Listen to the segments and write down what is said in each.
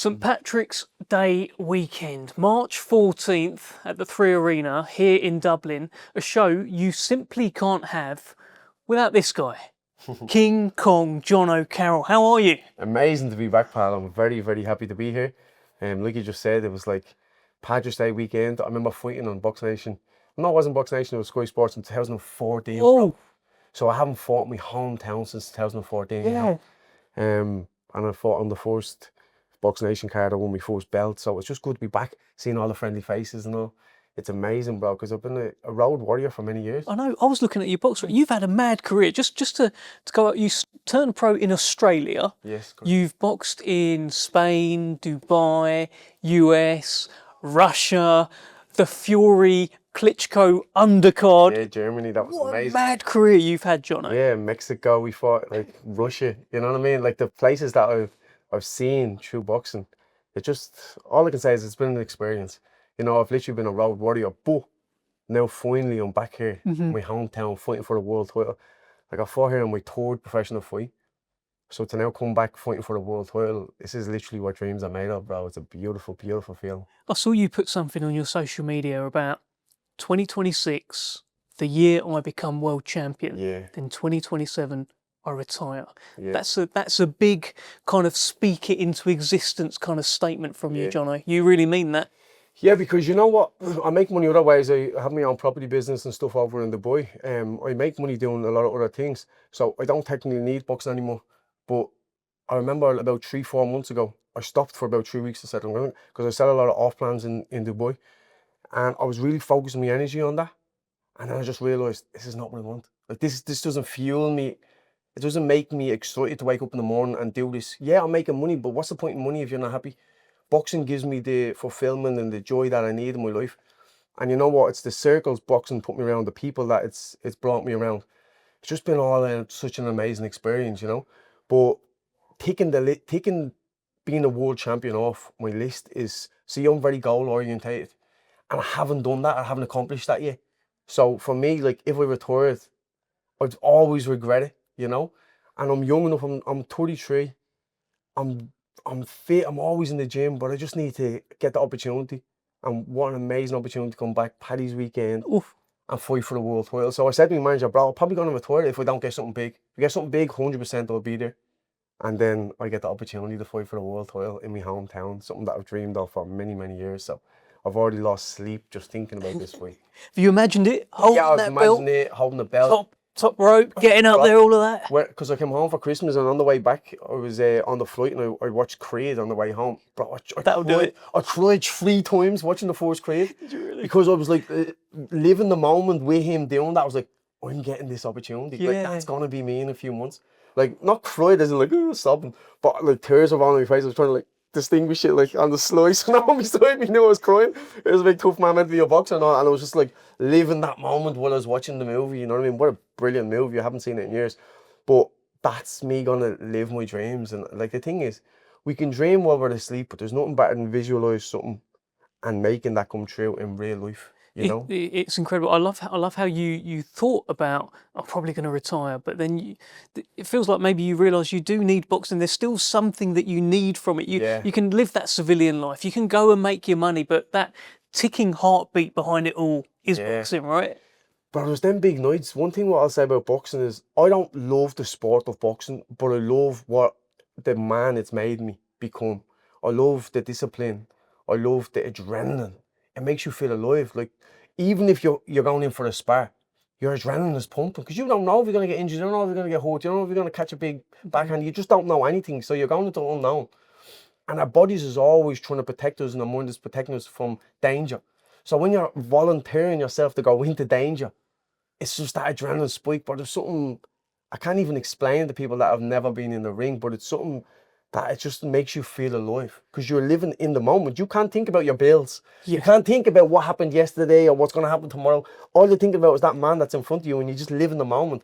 St Patrick's Day weekend, March 14th at the Three Arena here in Dublin, a show you simply can't have without this guy. King Kong, Jono, Carroll, how are you? Amazing to be back, pal. I'm very, very happy to be here. Like you just said, it was like Patrick's Day weekend. I remember fighting on Box Nation. No, it wasn't Box Nation, it was Sky Sports in 2014. Oh, So I haven't fought in my hometown since 2014. yeah. And I fought on the first Box Nation card. I won my first belt. So it's just good to be back, seeing all the friendly faces and all. It's amazing, bro, because I've been a road warrior for many years. I know, I was looking at your box. You've had a mad career. Just to go out, you turned pro in Australia. Yes, correct. You've boxed in Spain, Dubai, US, Russia, the Fury, Klitschko undercard. Yeah, Germany, that was What amazing. a mad career you've had, Jono. Yeah, Mexico, we fought, like Russia, you know what I mean? Like the places that I've seen through boxing, it just, all I can say is it's been an experience. You know, I've literally been a road warrior, but now finally I'm back here, my hometown, fighting for the world title. Like I fought here in my third professional fight. So to now come back fighting for the world title, this is literally what dreams are made of, bro. It's a beautiful, beautiful feeling. I saw you put something on your social media about 2026, the year I become world champion. Yeah. Then 2027, I retire. Yeah. That's a big kind of speak it into existence kind of statement from you, Yeah. Jono. You really mean that? Yeah, because you know what? I make money other ways. I have my own property business and stuff over in Dubai. I make money doing a lot of other things. So I don't technically need boxing anymore. But I remember about 3-4 months ago, I stopped for about 3 weeks to settle down because I sell a lot of off plans in Dubai. And I was really focusing my energy on that. And then I just realised this is not what I want. Like this doesn't fuel me. It doesn't make me excited to wake up in the morning and do this. Yeah, I'm making money, but what's the point in money if you're not happy? Boxing gives me the fulfillment and the joy that I need in my life. And you know what? It's the circles boxing put me around, the people that it's brought me around. It's just been all such an amazing experience, you know. But taking being a world champion off my list is, see, I'm very goal orientated. And I haven't done that. I haven't accomplished that yet. So for me, like if I retired, I'd always regret it, you know. And I'm young enough. I'm 33. I'm fit. I'm always in the gym, but I just need to get the opportunity. And what an amazing opportunity to come back Paddy's weekend and fight for the world title. So I said to my manager, bro, I'm probably going to retire if we don't get something big. If we get something big, 100% I'll be there. And then I get the opportunity to fight for the world title in my hometown, something that I've dreamed of for many, many years. So I've already lost sleep just thinking about this fight. Have you imagined it? Holding Yeah, I've that imagined belt, it, holding the belt. top rope, getting up there, all of that. Because I came home for Christmas and on the way back, I was on the flight and I watched Creed on the way home. Bro, That'll do it. I cried 3 times watching the first Creed. Did you really? Because I was like, living the moment with him doing that. I was like, I'm getting this opportunity. Yeah. Like, that's going to be me in a few months. Like, not cried as in like, oh, sobbing, but like tears were on my face. I was trying to like distinguish it like on the slice. And all beside me knew I was crying. It was a big tough man meant to be a boxer and all. And I was just like living that moment while I was watching the movie. You know what I mean? What a brilliant movie. I haven't seen it in years. But that's me gonna live my dreams. And like the thing is, we can dream while we're asleep, but there's nothing better than visualize something and making that come true in real life. You know? It's incredible. I love how you thought about, I'm probably going to retire, but then it feels like maybe you realise you do need boxing. There's still something that you need from it. You can live that civilian life. You can go and make your money, but that ticking heartbeat behind it all is boxing, right? But there's them big nights. One thing what I'll say about boxing is I don't love the sport of boxing, but I love what the man it's made me become. I love the discipline. I love the adrenaline. It makes you feel alive. Like, even if you're going in for a spar, your adrenaline is pumping because you don't know if you're going to get injured, you don't know if you're going to get hurt, you don't know if you're going to catch a big backhand, you just don't know anything. So you're going into the unknown. And our bodies is always trying to protect us and our mind is protecting us from danger. So when you're volunteering yourself to go into danger, it's just that adrenaline spike. But there's something, I can't even explain to people that have never been in the ring, but it's something that it just makes you feel alive because you're living in the moment. You can't think about your bills. Yeah. You can't think about what happened yesterday or what's going to happen tomorrow. All you think about is that man that's in front of you and you just live in the moment.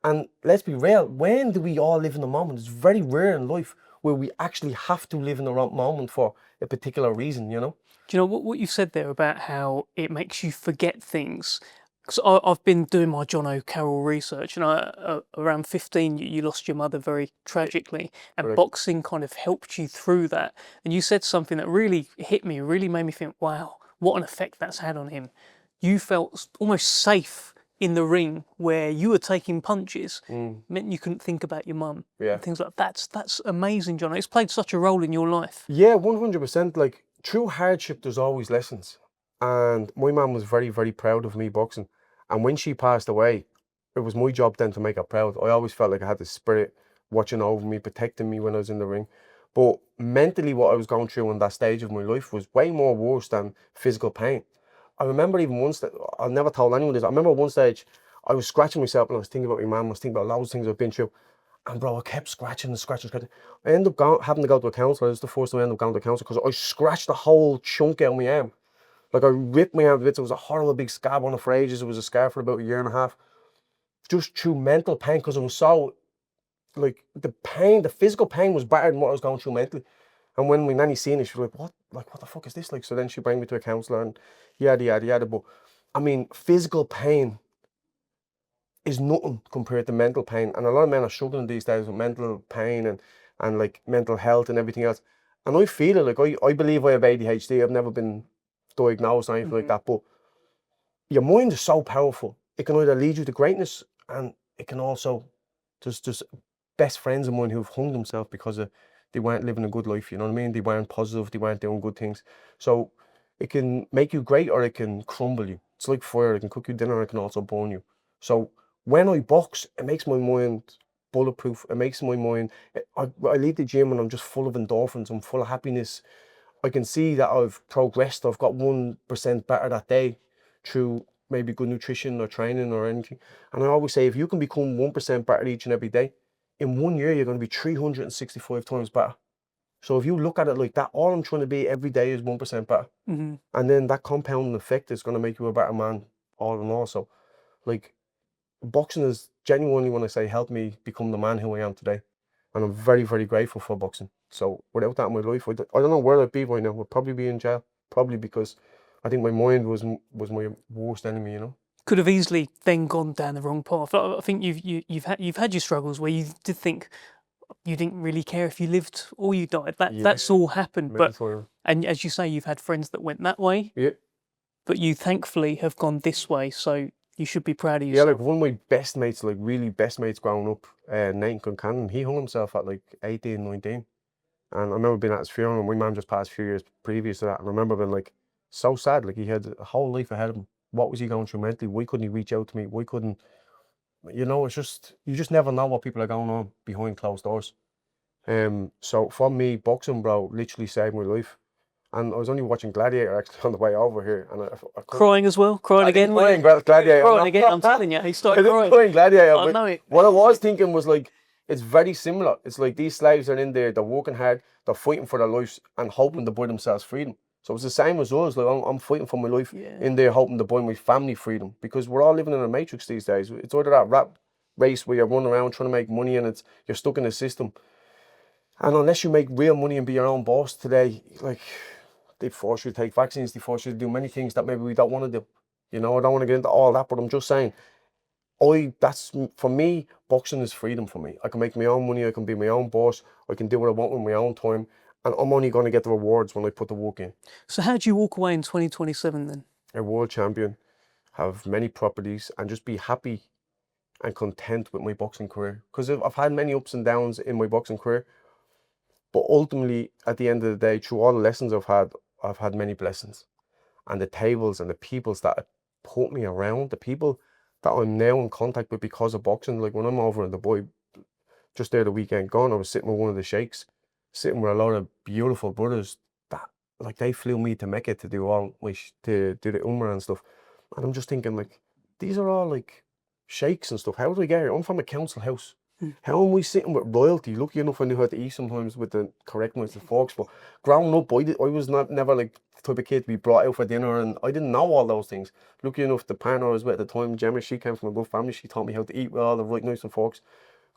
And let's be real, when do we all live in the moment? It's very rare in life where we actually have to live in the right moment for a particular reason, you know? Do you know what you said there about how it makes you forget things? Because I've been doing my Jono Carroll research, and around 15, you lost your mother very tragically, and Correct. boxing kind of helped you through that. And you said something that really hit me, really made me think, wow, what an effect that's had on him. You felt almost safe in the ring where you were taking punches, meant you couldn't think about your mum. Yeah. And things like that. That's amazing, Jono. It's played such a role in your life. Yeah, 100%. Like, through hardship, there's always lessons. And my mum was very, very proud of me boxing. And when she passed away, it was my job then to make her proud. I always felt like I had the spirit watching over me, protecting me when I was in the ring. But mentally, what I was going through on that stage of my life was way more worse than physical pain. I remember even one stage, I never told anyone this. I remember one stage, I was scratching myself and I was thinking about my mum. I was thinking about loads of things I've been through. And bro, I kept scratching and scratching and scratching. I ended up having to go to a counsellor. This is the first time I ended up going to a counsellor because I scratched the whole chunk out of my arm. Like, I ripped my arm to bits. It was a horrible big scab on it for ages. It was a scar for about a year and a half. Just through mental pain, because I was so, like, the pain, the physical pain was better than what I was going through mentally. And when my nanny seen it, she was like, what? Like, what the fuck is this? Like, so then she brought me to a counsellor and yada, yada, yada. But, I mean, physical pain is nothing compared to mental pain. And a lot of men are struggling these days with mental pain and like mental health and everything else. And I feel it, like, I believe I have ADHD. I've never been diagnosed or anything like that. But your mind is so powerful. It can either lead you to greatness, and it can also just best friends of mine who've hung themselves because they weren't living a good life, you know what I mean? They weren't positive, they weren't doing good things. So it can make you great or it can crumble you. It's like fire, it can cook you dinner or it can also burn you. So when I box, it makes my mind bulletproof. It makes my mind, I leave the gym and I'm just full of endorphins, I'm full of happiness. I can see that I've progressed, I've got 1% better that day through maybe good nutrition or training or anything. And I always say, if you can become 1% better each and every day, in 1 year, you're going to be 365 times better. So if you look at it like that, all I'm trying to be every day is 1% better. And then that compounding effect is going to make you a better man all in all. So, like, boxing is genuinely, when I say, helped me become the man who I am today. And I'm very, very grateful for boxing. So without that in my life, I don't know where I'd be right now. I'd probably be in jail. Probably because I think my mind was my worst enemy, you know? Could have easily then gone down the wrong path. I think you've had your struggles where you did think you didn't really care if you lived or you died. That's all happened. But and as you say, you've had friends that went that way. Yeah. But you thankfully have gone this way, so you should be proud of yourself. Yeah, like one of my best mates, like really best mates growing up, Nathan Concannon, he hung himself at like 18, 19. And I remember being at his funeral, and my mum just passed a few years previous to that. And I remember being like so sad, like he had a whole life ahead of him. What was he going through mentally? Why couldn't he reach out to me? Why couldn't, you know, it's just, you just never know what people are going on behind closed doors. So for me, boxing, bro, literally saved my life. And I was only watching Gladiator actually on the way over here, and I crying as well, crying again. Crying Gladiator. Crying again. I'm telling you, he started crying. Crying Gladiator. I know it. What I was thinking was like, it's very similar. It's like these slaves are in there, they're working hard, they're fighting for their lives and hoping to buy themselves freedom. So it's the same as us. Like I'm fighting for my life in there, hoping to buy my family freedom, because we're all living in a matrix these days. It's either that rat race where you're running around trying to make money and you're stuck in a system. And unless you make real money and be your own boss today, like, they force you to take vaccines, they force you to do many things that maybe we don't want to do. You know, I don't want to get into all that, but I'm just saying, that's, for me, boxing is freedom for me. I can make my own money, I can be my own boss, I can do what I want with my own time, and I'm only going to get the rewards when I put the work in. So how do you walk away in 2027 then? A world champion, have many properties, and just be happy and content with my boxing career. Because I've had many ups and downs in my boxing career, but ultimately, at the end of the day, through all the lessons I've had many blessings. And the tables and the peoples that put me around, the people that I'm now in contact with because of boxing. Like when I'm over in Dubai, just there the weekend gone, I was sitting with one of the sheikhs, sitting with a lot of beautiful brothers that, like, they flew me to Mecca to do to do the Umrah and stuff. And I'm just thinking, like, these are all like sheikhs and stuff. How do I get here? I'm from a council house. How am we sitting with royalty? Lucky enough I knew how to eat sometimes with the correct amounts of forks, but growing up, I was never like the type of kid to be brought out for dinner, and I didn't know all those things. Lucky enough, the partner I was with at the time, Gemma, she came from a good family. She taught me how to eat with all the right knives and forks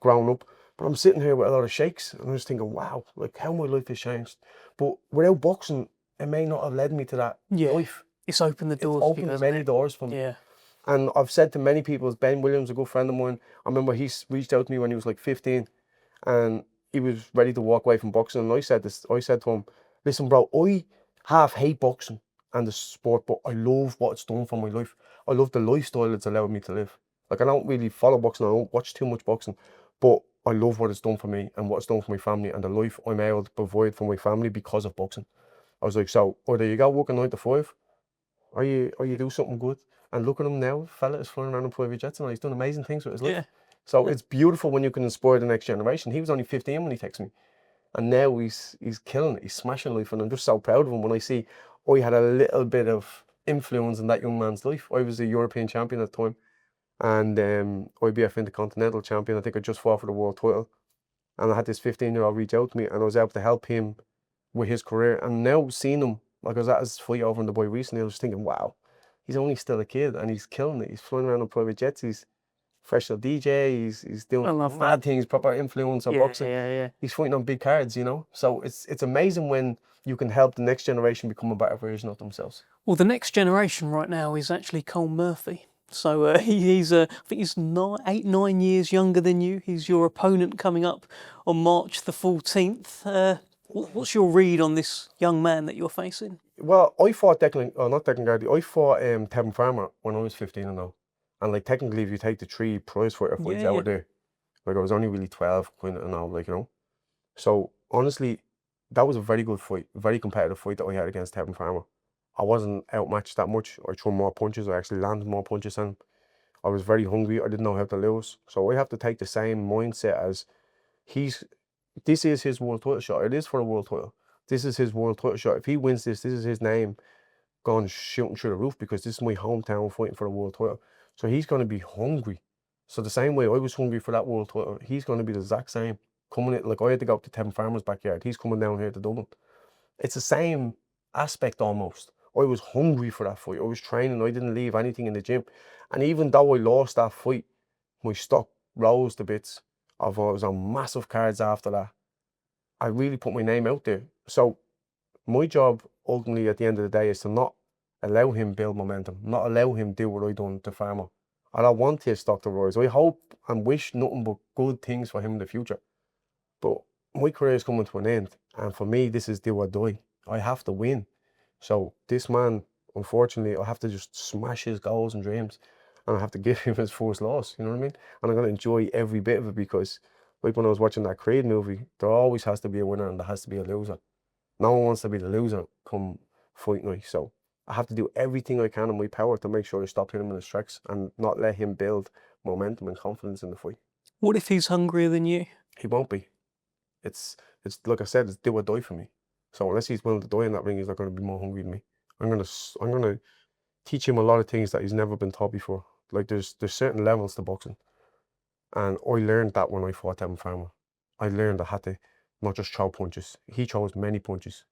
growing up. But I'm sitting here with a lot of sheikhs, and I'm just thinking, wow, like how my life has changed. But without boxing, it may not have led me to that life. It's opened the doors. It's opened many doors for me. Yeah. And I've said to many people, Ben Williams, a good friend of mine, I remember he reached out to me when he was like 15 and he was ready to walk away from boxing. And I said to him, listen, bro, I half hate boxing and the sport, but I love what it's done for my life. I love the lifestyle it's allowed me to live. Like, I don't really follow boxing, I don't watch too much boxing, but I love what it's done for me and what it's done for my family and the life I'm able to provide for my family because of boxing. I was like, so either you go working 9 to 5, or you do something good. And look at him now, fella is flying around in private jets and he's done amazing things with his life. Yeah. So it's beautiful when you can inspire the next generation. He was only 15 when he texted me, and now he's killing it. He's smashing life, and I'm just so proud of him when I see I had a little bit of influence in that young man's life. I was a European champion at the time, and IBF Intercontinental champion. I think I just fought for the world title, and I had this 15-year-old reach out to me, and I was able to help him with his career. And now seeing him, like I was at his fight over in Dubai recently, I was thinking, wow, he's only still a kid and he's killing it. He's flying around on private jets. He's professional DJ. He's doing mad things, proper influence on boxing. Yeah. He's fighting on big cards, you know. So it's amazing when you can help the next generation become a better version of themselves. Well, the next generation right now is actually Colm Murphy. So he's, I think he's 8-9 years younger than you. He's your opponent coming up on March the 14th. What's your read on this young man that you're facing? Well, I fought not Declan Gardy. I fought Tevin Farmer when I was 15 and 0. And like, technically, if you take the 3 prize fighter fights out of there, like, I was only really 12 and 0, like, you know. So honestly, that was a very good fight, very competitive fight that I had against Tevin Farmer. I wasn't outmatched that much. I threw more punches. I actually landed more punches than him. I was very hungry. I didn't know how to lose. So I have to take the same mindset as this is his world title shot. It is for a world title. This is his world title shot. If he wins this is his name gone shooting through the roof, because this is my hometown fighting for a world title. So he's going to be hungry. So the same way I was hungry for that world title, he's going to be the exact same. Coming in, like, I had to go up to Tevin Farmer's backyard. He's coming down here to Dublin. It's the same aspect almost. I was hungry for that fight. I was training. I didn't leave anything in the gym. And even though I lost that fight, my stock rose to bits. I was on massive cards after that. I really put my name out there. So my job ultimately at the end of the day is to not allow him build momentum, not allow him do what I done to Farmer. I don't want his stock to rise. I hope and wish nothing but good things for him in the future. But my career is coming to an end, and for me, this is do or die. I have to win. So this man, unfortunately, I have to just smash his goals and dreams, and I have to give him his first loss. You know what I mean? And I'm gonna enjoy every bit of it, because, like when I was watching that Creed movie, there always has to be a winner and there has to be a loser. No one wants to be the loser come fight night. So I have to do everything I can in my power to make sure I stop him in his tracks and not let him build momentum and confidence in the fight. What if he's hungrier than you? He won't be. It's like I said, it's do or die for me. So unless he's willing to die in that ring, he's not going to be more hungry than me. I'm gonna teach him a lot of things that he's never been taught before. Like, there's certain levels to boxing, and I learned that when I fought Tevin Farmer. I learned I had to not just throw punches. He throws many punches.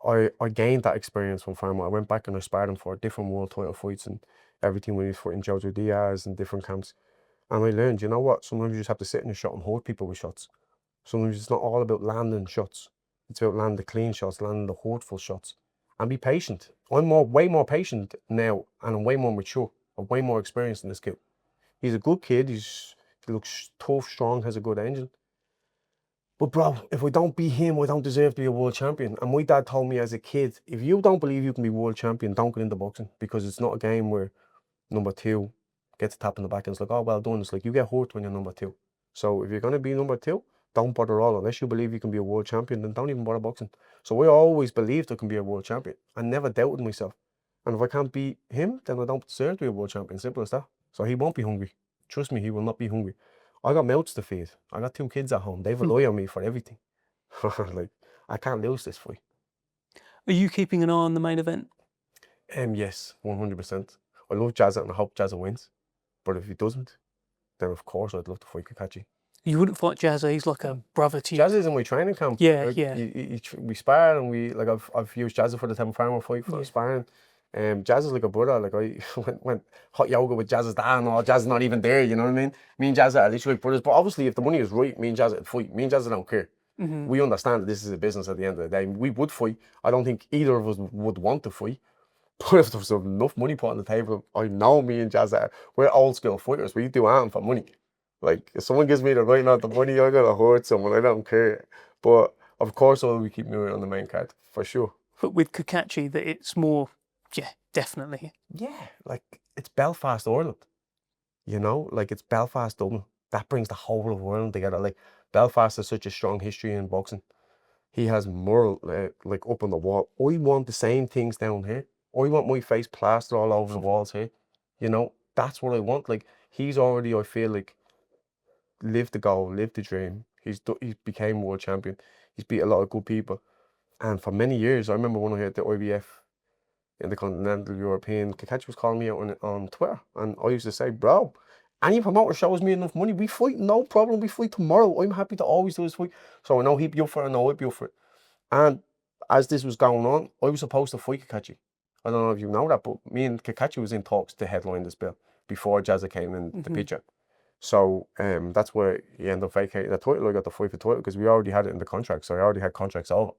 I gained that experience from Farmer. I went back and I sparred him for different world title fights and everything when he was fighting Jojo Diaz and different camps. And I learned, you know what? Sometimes you just have to sit in a shot and hold people with shots. Sometimes it's not all about landing shots. It's about landing the clean shots, landing the hurtful shots. And be patient. I'm way more patient now, and I'm way more mature. I'm way more experienced in this kid. He's a good kid. He looks tough, strong, has a good engine. But bro, if I don't beat him, I don't deserve to be a world champion. And my dad told me as a kid, if you don't believe you can be world champion, don't get into boxing, because it's not a game where number 2 gets a tap in the back and it's like, oh, well done. It's like, you get hurt when you're number 2. So if you're going to be number 2, don't bother all. Unless you believe you can be a world champion, then don't even bother boxing. So I always believed I can be a world champion. I never doubted myself. And if I can't beat him, then I don't deserve to be a world champion. Simple as that. So he won't be hungry. Trust me, he will not be hungry. I got mouths to feed. I got 2 kids at home. They rely on me for everything. Like, I can't lose this fight. Are you keeping an eye on the main event? Yes, 100%. I love Jazza and I hope Jazza wins. But if he doesn't, then of course I'd love to fight Kakachi. You wouldn't fight Jazza. He's like a brother to you. Jazza's in my training camp. Yeah, like, yeah. We spar, and I've used Jazza for the Tevin Farmer fight for sparring. Jazza's like a brother. Like, I went hot yoga with Jazza's dad and all. Jazza's not even there. You know what I mean? Me and Jazza are literally like brothers. But obviously, if the money is right, me and Jazza would fight. Me and Jazza don't care. We understand that this is a business at the end of the day. We would fight. I don't think either of us would want to fight. But if there was enough money put on the table, I know me and Jazz we're old school fighters. We do anything for money. Like if someone gives me the right amount of money, I'm gonna hurt someone. I don't care. But of course, I will keep moving on the main card for sure. But with Kakachi, that it's more, yeah, definitely. Yeah, like it's Belfast, Ireland. You know, like it's Belfast, Dublin. That brings the whole of Ireland together. Like Belfast has such a strong history in boxing. He has more like up on the wall. I want the same things down here. I want my face plastered all over the walls here. You know, that's what I want. Like he's already, I feel like, lived the goal, lived the dream. He became world champion. He's beat a lot of good people. And for many years, I remember when I had the IBF in the Continental European, Kakachi was calling me out on Twitter. And I used to say, bro, any promoter shows me enough money, we fight, no problem. We fight tomorrow. I'm happy to always do this fight. So I know he'd be up for it, I know I'd be up for it. And as this was going on, I was supposed to fight Kakachi. I don't know if you know that, but me and Kakachi was in talks to headline this bill before Jazza came in the picture. So that's where he ended up vacating the title. I got the fight for title because we already had it in the contract. So I already had contracts over.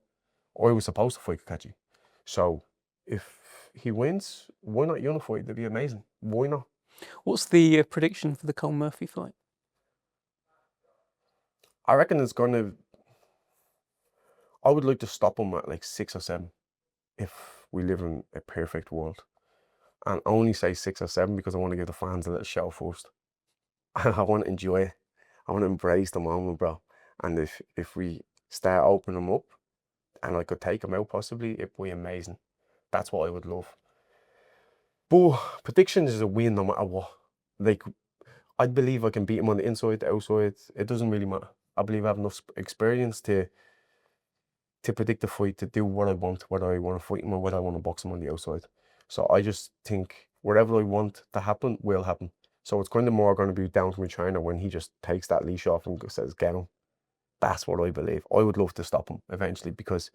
I was supposed to fight Kakachi. So if he wins, why not unify? That'd be amazing. Why not? What's the prediction for the Colm Murphy fight? I reckon it's going to... I would like to stop him at like 6 or 7 if we live in a perfect world. And I only say 6 or 7 because I want to give the fans a little show first. And I want to enjoy it. I want to embrace the moment, bro. And if we start opening them up and I could take them out possibly, it'd be amazing. That's what I would love. But predictions is a win no matter what. Like, I believe I can beat him on the inside, the outside. It doesn't really matter. I believe I have enough experience to predict the fight, to do what I want, whether I want to fight him or whether I want to box him on the outside. So I just think whatever I want to happen will happen. So it's kind of more going to be down to my trainer when he just takes that leash off and says, get him. That's what I believe. I would love to stop him eventually because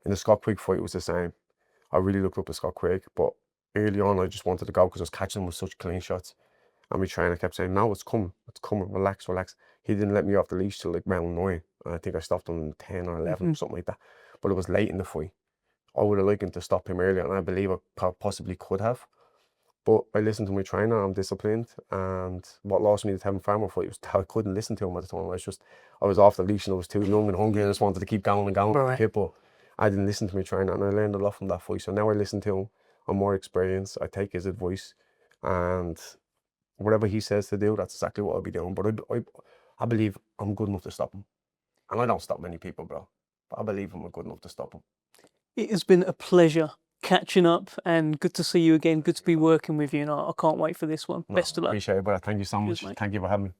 in the Scott Quigg fight it was the same. I really looked up to Scott Quigg, but early on I just wanted to go because I was catching him with such clean shots. And my trainer kept saying, no, it's coming, relax, relax. He didn't let me off the leash till like round 9. And I think I stopped him in 10 or 11, something like that. But it was late in the fight. I would have liked him to stop him earlier, and I believe I possibly could have. But I listened to my trainer, I'm disciplined, and what lost me the Tevin Farmer fight was I couldn't listen to him at the time. I was off the leash and I was too young and hungry and I just wanted to keep going and going. Right. But I didn't listen to my trainer, and I learned a lot from that fight. So now I listen to him, I'm more experienced, I take his advice, and whatever he says to do, that's exactly what I'll be doing. But I believe I'm good enough to stop him. And I don't stop many people, bro. But I believe I'm good enough to stop him. It has been a pleasure catching up and good to see you again. Good to be working with you, and I can't wait for this one. Best of luck. Appreciate it, brother. Thank you so much. Cheers, mate. Thank you for having me.